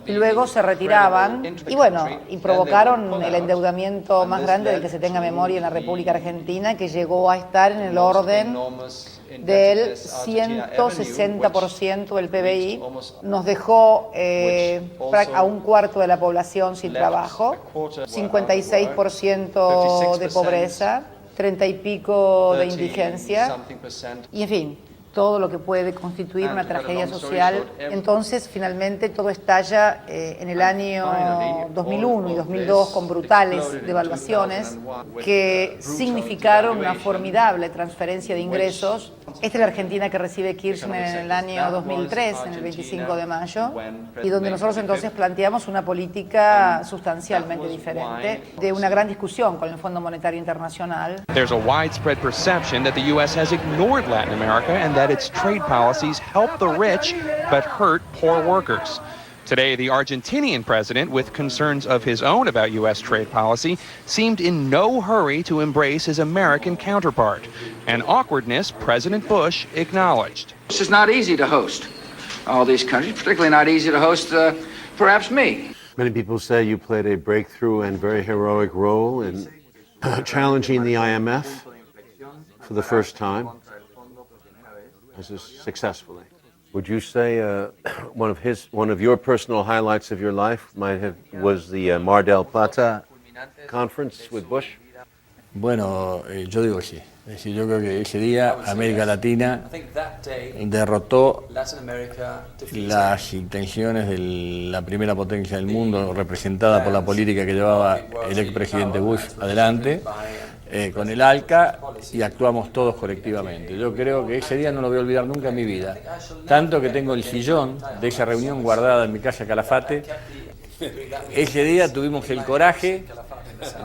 Speaker 1: y luego se retiraban y provocaron el endeudamiento más grande del que se tenga memoria en la República Argentina, que llegó a estar en el orden del 160% del PBI. Nos dejó a un cuarto de la población sin trabajo, 56% de pobreza, 30 y pico de indigencia y en fin, todo lo que puede constituir una tragedia social. Entonces, finalmente, todo estalla en el año 2001 y 2002 con brutales devaluaciones que significaron una formidable transferencia de ingresos. Esta es la Argentina que recibe Kirchner en el año 2003, en el 25 de mayo, y donde nosotros entonces planteamos una política sustancialmente diferente, de una gran discusión con el Fondo Monetario Internacional.
Speaker 2: There's a widespread perception that the U.S. has ignored Latin America and that its trade policies help the rich but hurt poor workers. Today, the Argentinian president, with concerns of his own about U.S. trade policy, seemed in no hurry to embrace his American counterpart, an awkwardness President Bush acknowledged.
Speaker 3: It's just not easy to host all these countries, particularly not easy to host perhaps me.
Speaker 8: Many people say you played a breakthrough and very heroic role in challenging the IMF for the first time, successfully. Would you say one of your personal highlights of your life was the Mar del Plata conference with Bush?
Speaker 4: Bueno, yo digo sí. Es decir, yo creo que ese día América Latina derrotó las intenciones de la primera potencia del mundo, representada por la política que llevaba el expresidente Bush adelante, con el ALCA, y actuamos todos colectivamente. Yo creo que ese día no lo voy a olvidar nunca en mi vida. Tanto que tengo el sillón de esa reunión guardada en mi casa Calafate. Ese día tuvimos el coraje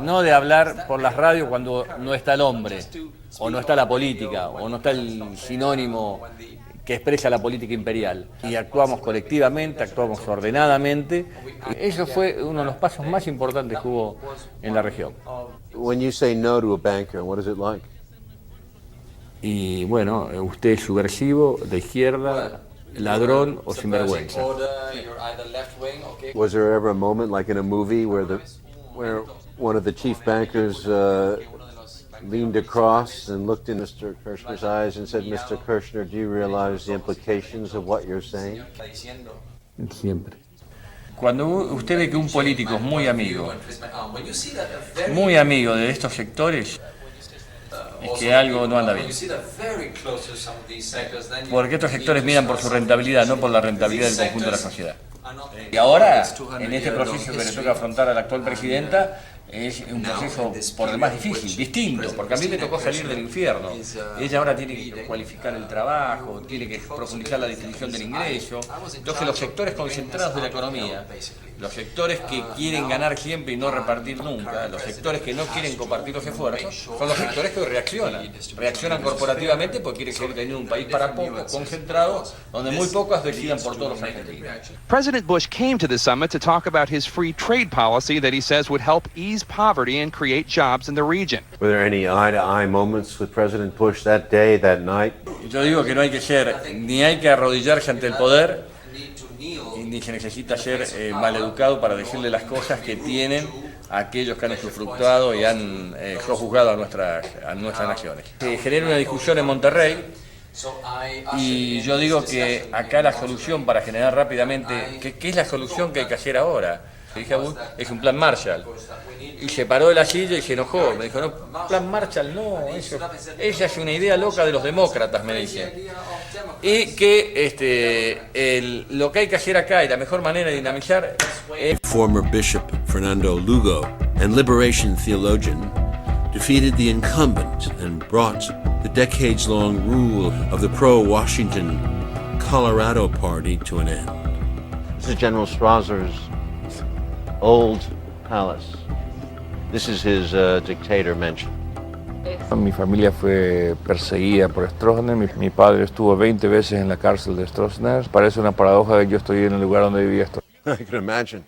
Speaker 4: no de hablar por las radios cuando no está el hombre, o no está la política, o no está el sinónimo que expresa la política imperial. Y actuamos colectivamente, actuamos ordenadamente. Eso fue uno de los pasos más importantes que hubo en la región.
Speaker 8: When you say no to a banker, what is it like?
Speaker 4: Y bueno, usted es subversivo, de izquierda, ladrón o sinvergüenza.
Speaker 8: Was there ever a moment, like in a movie, where one of the chief bankers leaned across and looked in Mr. Kirchner's eyes and said, "Mr. Kirchner, do you realize the implications of what you're saying?"
Speaker 4: Siempre. Cuando usted ve que un político es muy amigo de estos sectores, es que algo no anda bien. Porque estos sectores miran por su rentabilidad, no por la rentabilidad del conjunto de la sociedad. Y ahora, en este proceso que le toca afrontar a la actual presidenta, es un proceso por demás difícil, distinto, porque a mí me tocó salir del infierno. Ella ahora tiene que cualificar el trabajo, tiene que profundizar la distribución del ingreso. Entonces los sectores concentrados de la economía, los sectores que quieren ganar siempre y no repartir nunca, los sectores que no quieren compartir los esfuerzos, son los sectores que reaccionan corporativamente porque quieren seguir teniendo un país para pocos, concentrado, donde muy pocos decidan por todos los argentinos.
Speaker 2: President Bush came to the summit to talk about his free trade policy that he says would help ease poverty and create jobs in the region.
Speaker 8: Were there any eye-to-eye moments with President Bush that day, that night?
Speaker 4: Yo digo que no hay que ser, ni hay que arrodillarse ante el poder, ni se necesita ser maleducado para decirle las cosas que tienen a aquellos que han usufructuado y han sojuzgado a nuestras naciones. Se genera una discusión en Monterrey y yo digo que acá la solución para generar rápidamente, ¿qué es la solución que hay que hacer ahora? Dije a Bush, es un plan Marshall. Y se paró de la silla y se enojó. Me dijo, no, plan Marshall no, esa es una idea loca de los demócratas, me dice. Y que lo que hay que hacer acá y la mejor manera de dinamizar es...
Speaker 8: Former Bishop Fernando Lugo and liberation theologian defeated the incumbent and brought the decades-long rule of the pro-Washington Colorado Party to an end. This is General Strausser's old palace. This is his dictator mansion.
Speaker 11: Mi familia fue perseguida por Stroessner. Mi padre estuvo 20 veces en la cárcel de Stroessner. Parece una paradoja que yo estoy en el lugar donde vivía Stroessner.
Speaker 8: I can imagine.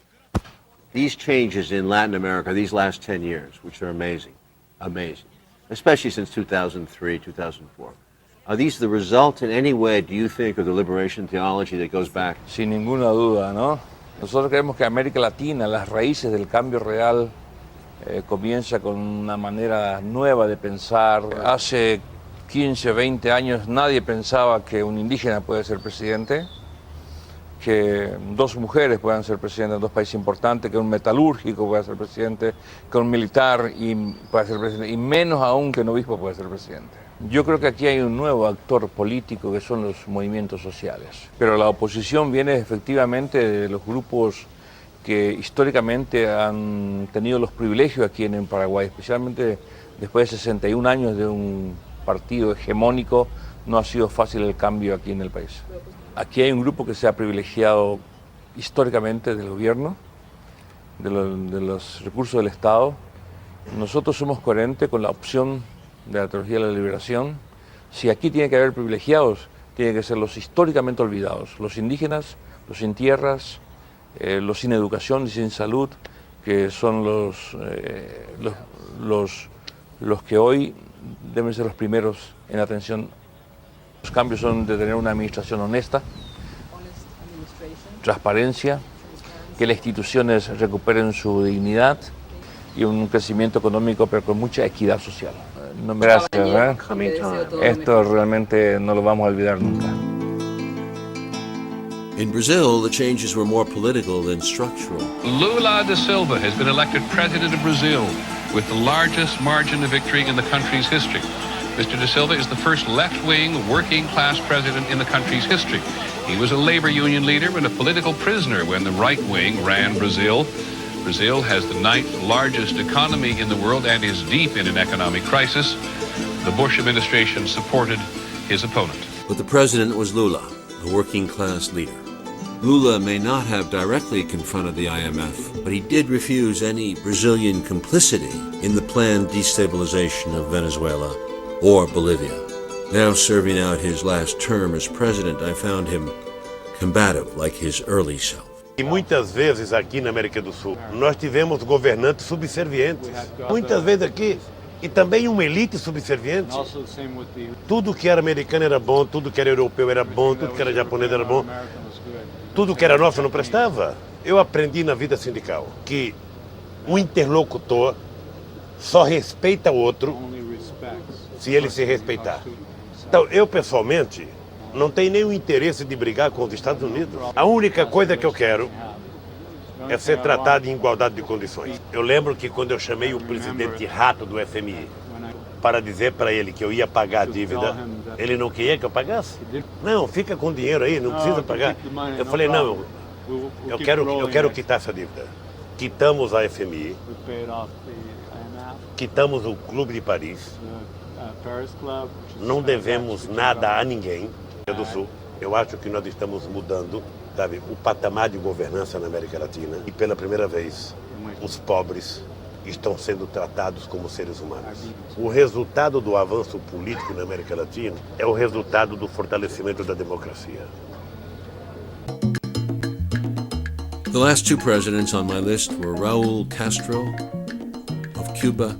Speaker 8: These changes in Latin America, these last 10 years, which are amazing, especially since 2003, 2004. Are these the result in any way, do you think, of the liberation theology that goes back?
Speaker 11: Sin ninguna duda, ¿no? Nosotros creemos que América Latina, las raíces del cambio real, comienza con una manera nueva de pensar. Hace 15, 20 años nadie pensaba que un indígena puede ser presidente, que dos mujeres puedan ser presidentes en dos países importantes, que un metalúrgico pueda ser presidente, que un militar pueda ser presidente, y menos aún que un obispo pueda ser presidente. Yo creo que aquí hay un nuevo actor político que son los movimientos sociales, pero la oposición viene efectivamente de los grupos que históricamente han tenido los privilegios aquí en Paraguay, especialmente después de 61 años de un partido hegemónico, no ha sido fácil el cambio aquí en el país. Aquí hay un grupo que se ha privilegiado históricamente del gobierno, de los recursos del Estado. Nosotros somos coherentes con la opción de la teología de la liberación. Si aquí tiene que haber privilegiados, tienen que ser los históricamente olvidados, los indígenas, los sin tierras, los sin educación y sin salud, que son los que hoy deben ser los primeros en atención. Los cambios son de tener una administración honesta, transparencia, que las instituciones recuperen su dignidad y un crecimiento económico, pero con mucha equidad social. Gracias, ¿verdad? Esto realmente no lo vamos a olvidar nunca.
Speaker 8: In Brazil, the changes were more political than structural.
Speaker 12: Lula da Silva has been elected president of Brazil with the largest margin of victory in the country's history. Mr. da Silva is the first left-wing, working-class president in the country's history. He was a labor union leader and a political prisoner when the right wing ran Brazil. Brazil has the 9th largest economy in the world and is deep in an economic crisis. The Bush administration supported his opponent.
Speaker 8: But the president was Lula, the working-class leader. Lula may not have directly confronted the IMF, but he did refuse any Brazilian complicity in the planned destabilization of Venezuela or Bolivia. Now serving out his last term as president, I found him combative like his early self.
Speaker 13: E muitas vezes aqui na América do Sul, nós tivemos governantes subservientes. Muitas vezes aqui, e também uma elite subserviente. Tudo que era americano era bom, tudo que era europeu era bom, tudo que era japonês era bom. Tudo que era nosso não prestava. Eu aprendi na vida sindical que um interlocutor só respeita o outro se ele se respeitar. Então, eu pessoalmente não tenho nenhum interesse de brigar com os Estados Unidos. A única coisa que eu quero é ser tratado em igualdade de condições. Eu lembro que quando eu chamei o presidente rato do FMI para dizer para ele que eu ia pagar a dívida, ele não queria que eu pagasse. Não, fica com o dinheiro aí, não precisa pagar. Eu falei, não, eu quero quitar essa dívida. Quitamos a FMI, quitamos o Clube de Paris, não devemos nada a ninguém do Sul. Eu acho que nós estamos mudando, sabe, o patamar de governança na América Latina e pela primeira vez os pobres estão sendo tratados como seres humanos. O resultado do avanço político na América Latina é o resultado do fortalecimento da democracia.
Speaker 8: The last two presidents on my list were Raúl Castro of Cuba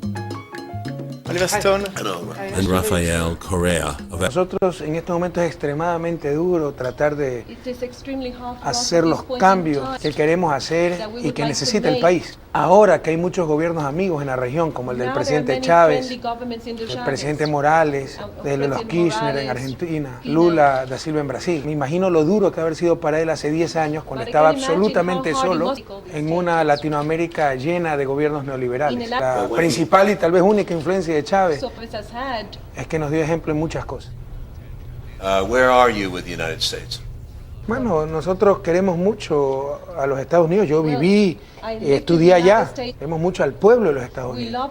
Speaker 8: and Rafael Correa of
Speaker 14: Nosotros en este momento es extremadamente duro tratar de hacer los cambios que queremos hacer y que necesita el país. Ahora que hay muchos gobiernos amigos en la región, como el del presidente Chávez, el presidente Morales, de los Kirchner en Argentina, Lula da Silva en Brasil. Me imagino lo duro que haber sido para él hace 10 años cuando estaba absolutamente solo en una Latinoamérica llena de gobiernos neoliberales. La principal y tal vez única influencia de Chávez es que nos dio ejemplo en muchas cosas.
Speaker 8: Where are you with the United States?
Speaker 14: Bueno, nosotros queremos mucho a los Estados Unidos. Yo viví, estudié allá. Queremos mucho al pueblo de los Estados Unidos.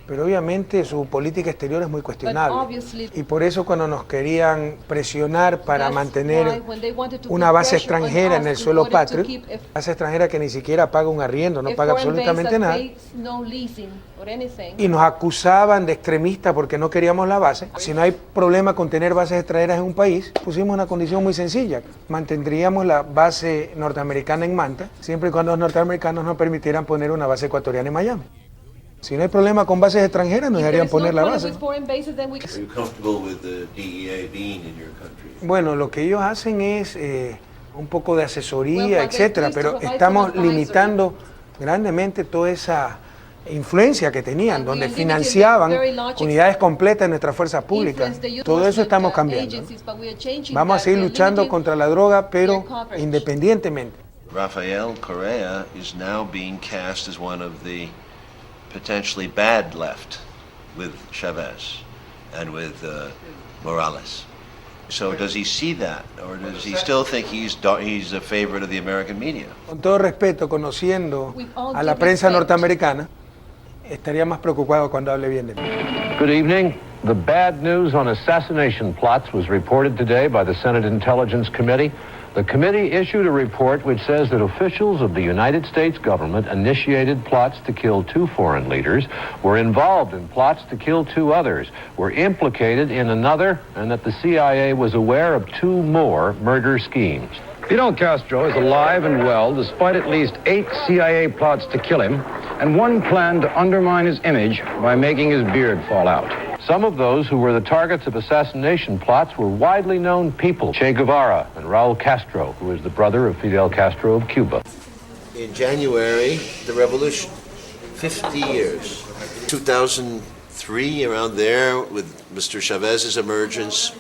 Speaker 14: Pero obviamente su política exterior es muy cuestionable. Y por eso cuando nos querían presionar para mantener una base extranjera en el suelo patrio, base extranjera que ni siquiera paga un arriendo, no paga absolutamente nada, y nos acusaban de extremistas porque no queríamos la base. Si no hay problema con tener bases extranjeras en un país, pusimos una condición muy sencilla. Mantendríamos la base norteamericana en Manta, siempre y cuando los norteamericanos nos permitieran poner una base ecuatoriana en Miami. Si no hay problema con bases extranjeras, nos dejarían poner la base. Bueno, lo que ellos hacen es un poco de asesoría, etcétera, pero estamos limitando grandemente toda esa influencia que tenían, donde financiaban unidades completas de nuestras fuerzas públicas. Todo eso estamos cambiando. Vamos a seguir luchando contra la droga, pero independientemente.
Speaker 8: Rafael Correa is now being cast as one of the potentially bad left with Chavez and with Morales. So does he see that, or does he still think he's a favorite of the American media?
Speaker 14: Con todo respeto, conociendo a la prensa norteamericana, estaría más preocupado cuando hable bien de mí.
Speaker 15: Good evening. The bad news on assassination plots was reported today by the Senate Intelligence Committee. The committee issued a report which says that officials of the United States government initiated plots to kill 2 foreign leaders, were involved in plots to kill 2 others, were implicated in another, and that the CIA was aware of 2 more murder schemes.
Speaker 16: Fidel Castro is alive and well, despite at least 8 CIA plots to kill him, and 1 plan to undermine his image by making his beard fall out.
Speaker 15: Some of those who were the targets of assassination plots were widely known people, Che Guevara and Raúl Castro, who is the brother of Fidel Castro of Cuba.
Speaker 8: In January, the revolution, 50 years. 2003, around there, with Mr. Chavez's emergence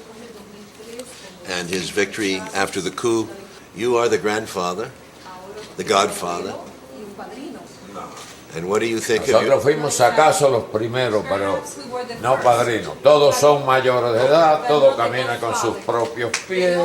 Speaker 8: and his victory after the coup, you are the grandfather, the godfather. And what do you think
Speaker 17: Nosotros fuimos acaso los primeros, pero no padrinos. Todos son mayores de edad, todos caminan con sus propios pies,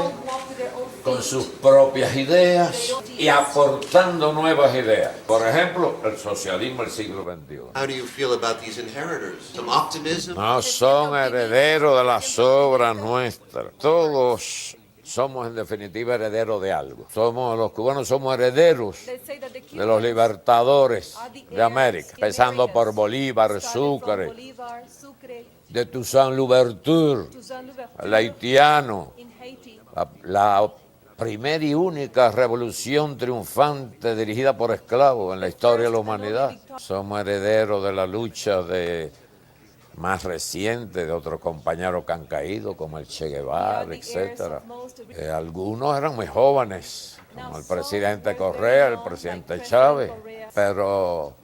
Speaker 17: con sus propias ideas y aportando nuevas ideas. Por ejemplo, el socialismo del siglo XXI.
Speaker 8: How do you feel about these inheritors? Some optimism?
Speaker 17: No son herederos de las obras nuestras. Todos somos en definitiva herederos de algo. Los cubanos somos herederos de los libertadores de América, empezando por Bolívar, Sucre de Toussaint Louverture, el haitiano, la primera y única revolución triunfante dirigida por esclavos en la historia de la humanidad. Somos herederos de la lucha más reciente de otros compañeros que han caído, como el Che Guevara, etc. Algunos eran muy jóvenes, como el presidente Correa, el presidente Chávez, pero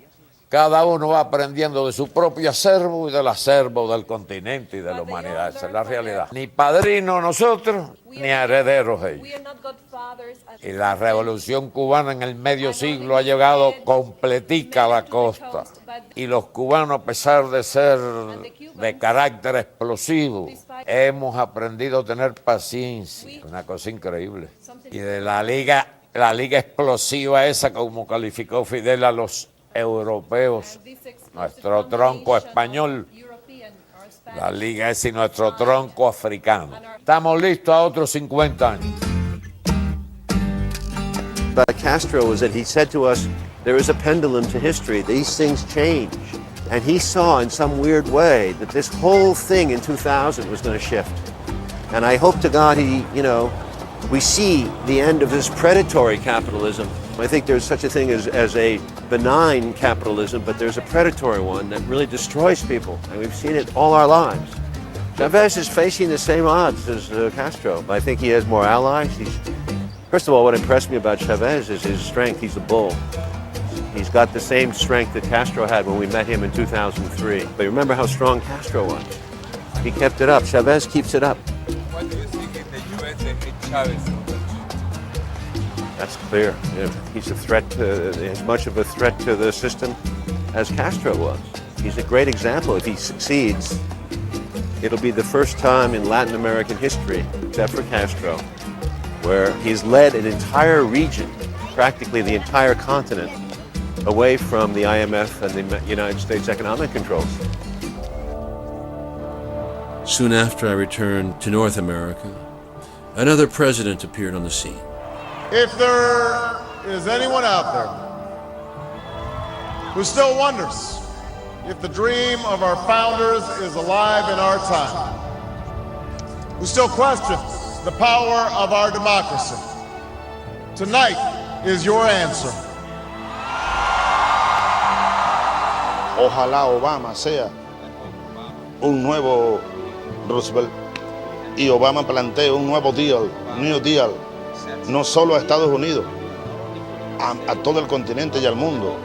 Speaker 17: cada uno va aprendiendo de su propio acervo y del acervo del continente y de la humanidad. Esa es la realidad. Ni padrinos nosotros, ni herederos ellos. Y la revolución cubana en el medio siglo ha llegado completica a la costa. Y los cubanos, a pesar de ser de carácter explosivo, hemos aprendido a tener paciencia. Una cosa increíble. Y de la liga explosiva esa, como calificó Fidel a los europeos, nuestro tronco español, la liga es y nuestro tronco africano. Estamos listos a otros 50 años.
Speaker 8: About Castro was that he said to us, there is a pendulum to history. These things change. And he saw in some weird way that this whole thing in 2000 was going to shift. And I hope to God we see the end of this predatory capitalism. I think there's such a thing as a benign capitalism, but there's a predatory one that really destroys people, and we've seen it all our lives. Chavez is facing the same odds as Castro. I think he has more allies. First of all, what impressed me about Chavez is his strength. He's a bull. He's got the same strength that Castro had when we met him in 2003. But remember how strong Castro was. He kept it up. Chavez keeps it up.
Speaker 11: What do you think in the U.S. they hate Chavez so much?
Speaker 8: That's clear. Yeah. He's a threat, as much of a threat to the system as Castro was. He's a great example. If he succeeds, it'll be the first time in Latin American history, except for Castro, where he's led an entire region, practically the entire continent, away from the IMF and the United States economic controls. Soon after I returned to North America, another president appeared on the scene.
Speaker 18: If there is anyone out there who still wonders if the dream of our founders is alive in our time, who still questions the power of our democracy, tonight is your answer.
Speaker 19: Ojalá Obama sea un nuevo Roosevelt y Obama plantee un nuevo New Deal, no solo a Estados Unidos, a todo el continente y al mundo.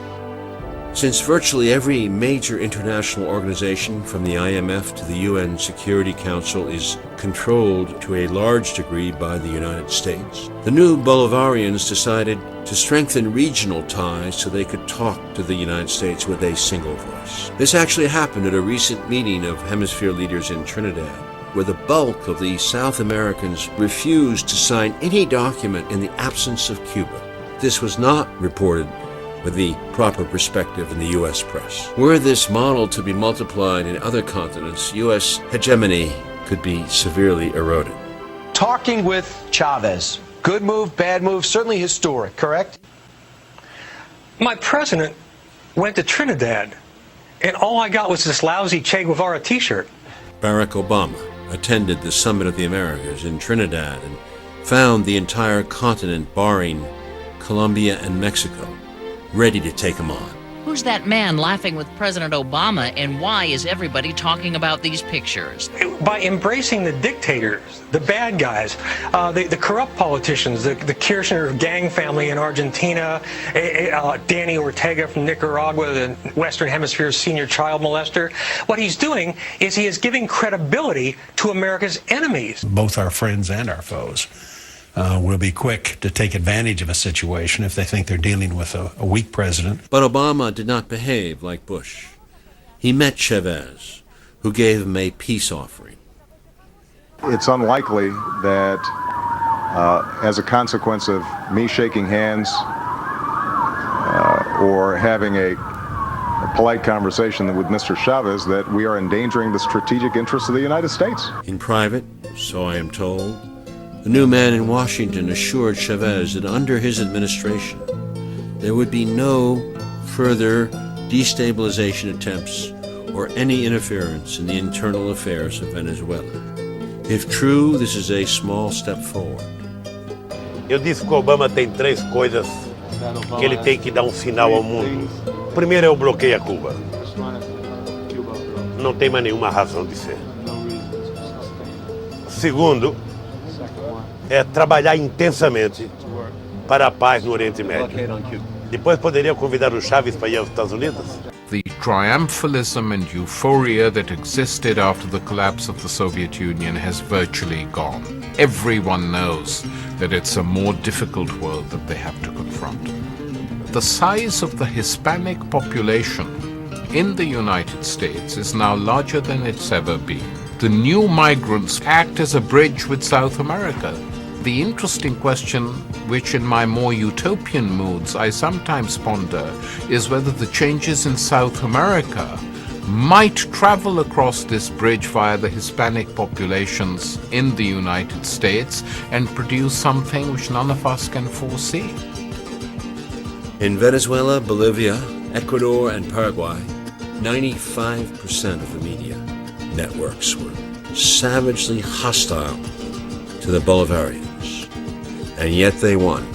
Speaker 8: Since virtually every major international organization, from the IMF to the UN Security Council, is controlled to a large degree by the United States, the new Bolivarians decided to strengthen regional ties so they could talk to the United States with a single voice. This actually happened at a recent meeting of hemisphere leaders in Trinidad, where the bulk of the South Americans refused to sign any document in the absence of Cuba. This was not reported with the proper perspective in the U.S. press. Were this model to be multiplied in other continents, U.S. hegemony could be severely eroded.
Speaker 20: Talking with Chavez, good move, bad move, certainly historic, correct?
Speaker 6: My president went to Trinidad, and all I got was this lousy Che Guevara t-shirt.
Speaker 8: Barack Obama attended the Summit of the Americas in Trinidad and found the entire continent, barring Colombia and Mexico, ready to take him on.
Speaker 21: Who's that man laughing with President Obama, and why is everybody talking about these pictures?
Speaker 6: By embracing the dictators, the bad guys, the corrupt politicians, the Kirchner gang family in Argentina, Danny Ortega from Nicaragua, the Western Hemisphere's senior child molester, what he's doing is he is giving credibility to America's enemies.
Speaker 22: Both our friends and our foes will be quick to take advantage of a situation if they think they're dealing with a weak president.
Speaker 8: But Obama did not behave like Bush. He met Chavez, who gave him a peace offering.
Speaker 23: It's unlikely that as a consequence of me shaking hands or having a polite conversation with Mr. Chavez that we are endangering the strategic interests of the United States.
Speaker 8: In private, so I am told, the new man in Washington assured Chavez that under his administration, there would be no further destabilization attempts or any interference in the internal affairs of Venezuela. If true, this is a small step forward.
Speaker 13: Eu disse que o Obama tem 3 coisas que ele tem que dar um sinal ao mundo. O primeiro é o bloqueio a Cuba. Não tem mais nenhuma razão de ser. Segundo, é trabalhar intensamente para a paz no Oriente Médio. Depois poderia convidar o Chávez para ir aos Estados Unidos?
Speaker 5: The triumphalism and euphoria that existed after the collapse of the Soviet Union has virtually gone. Everyone knows that it's a more difficult world that they have to confront. The size of the Hispanic population in the United States is now larger than it's ever been. The new migrants act as a bridge with South America. The interesting question, which in my more utopian moods I sometimes ponder, is whether the changes in South America might travel across this bridge via the Hispanic populations in the United States and produce something which none of us can foresee.
Speaker 8: In Venezuela, Bolivia, Ecuador, and Paraguay, 95% of the media networks were savagely hostile to the Bolivarians, and yet they won.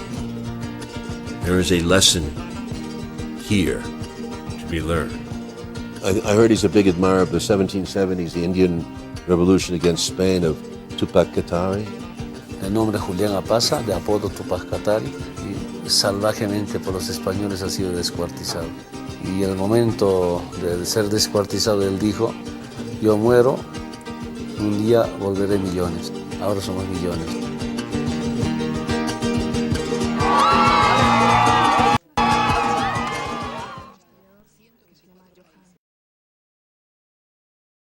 Speaker 8: There is a lesson here to be learned.
Speaker 7: I heard he's a big admirer of the 1770s, the Indian Revolution against Spain of Tupac Katari.
Speaker 9: El nombre Julián Apaza, de apodo Tupac Katari, y salvajemente por los españoles ha sido descuartizado. Y en el momento de ser descuartizado, él dijo: yo muero, un día volveré millones. Ahora somos millones.